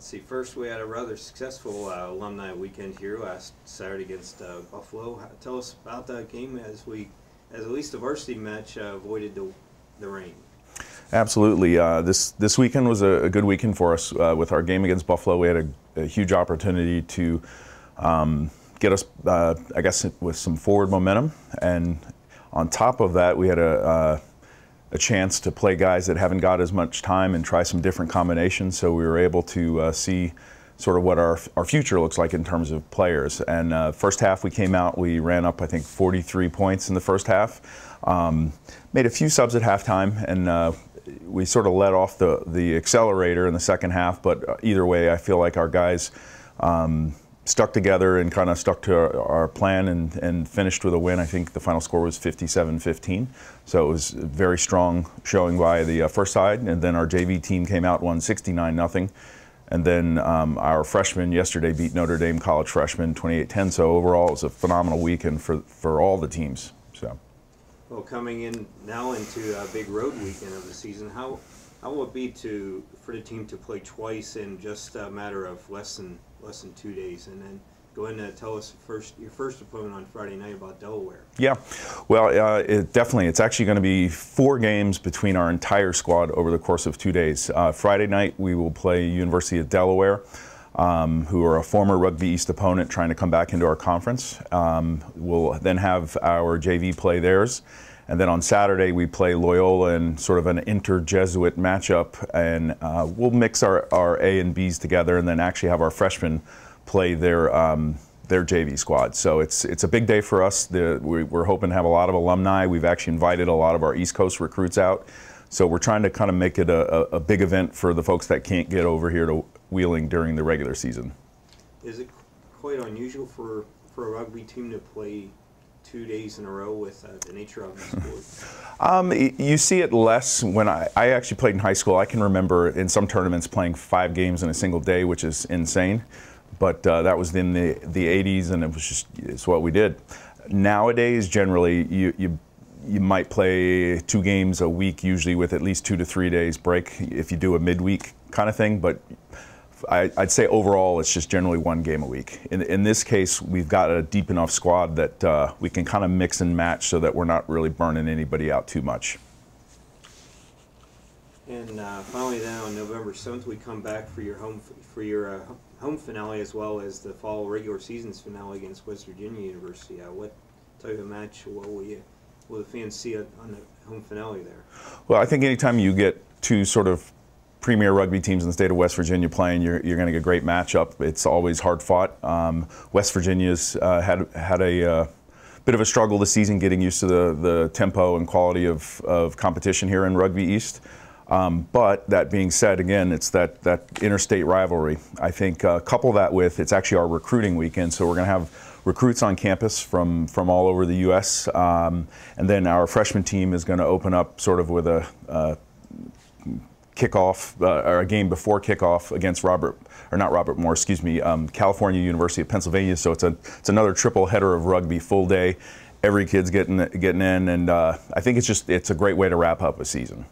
Let's see, first we had a rather successful alumni weekend here last Saturday against Buffalo. Tell us about that game as at least the varsity match, avoided the rain. Absolutely. This weekend was a good weekend for us. With our game against Buffalo, we had a huge opportunity to get us, I guess, with some forward momentum. And on top of that, we had a chance to play guys that haven't got as much time and try some different combinations. So we were able to see sort of what our future looks like in terms of players. And first half we came out, we ran up I think 43 points in the first half. Made a few subs at halftime, and we sort of let off the accelerator in the second half. But either way, I feel like our guys stuck together and kind of stuck to our plan and finished with a win. I think the final score was 57-15. So it was a very strong showing by the first side. And then our JV team came out, won 69-0. And then our freshmen yesterday beat Notre Dame college freshmen 28-10. So overall, it was a phenomenal weekend for all the teams. So. Well, coming in now into a big road weekend of the season, how will it be for the team to play twice in just a matter of less than 2 days, and then go ahead and tell us your first opponent on Friday night about Delaware? Yeah, well, it's actually going to be 4 games between our entire squad over the course of 2 days. Friday night we will play University of Delaware, who are a former Rugby East opponent trying to come back into our conference. We'll then have our JV play theirs. And then on Saturday, we play Loyola in sort of an inter-Jesuit matchup, and we'll mix our A and Bs together and then actually have our freshmen play their JV squad. So it's a big day for us. We're hoping to have a lot of alumni. We've actually invited a lot of our East Coast recruits out. So we're trying to kind of make it a big event for the folks that can't get over here to Wheeling during the regular season. Is it quite unusual for a rugby team to play 2 days in a row with the nature of the sport? You see it less. When I actually played in high school, I can remember in some tournaments playing 5 games in a single day, which is insane. But that was in the 80s, and it's what we did. Nowadays, generally, you might play 2 games a week, usually with at least 2 to 3 days break if you do a midweek kind of thing. But I'd say overall it's just generally 1 game a week. In this case, we've got a deep enough squad that we can kind of mix and match so that we're not really burning anybody out too much. And finally then on November 7th we come back for your home finale as well as the fall regular season's finale against West Virginia University. What type of match will the fans see on the home finale there? Well, I think anytime you get 2 sort of premier rugby teams in the state of West Virginia playing, you're going to get a great matchup. It's always hard fought. West Virginia's had a bit of a struggle this season getting used to the tempo and quality of competition here in Rugby East. But that being said, again, it's that interstate rivalry. I think couple that with, it's actually our recruiting weekend, so we're going to have recruits on campus from all over the U.S. And then our freshman team is going to open up sort of with a kickoff, or a game before kickoff against California University of Pennsylvania. So it's another triple header of rugby, full day. Every kid's getting in, and I think it's a great way to wrap up a season.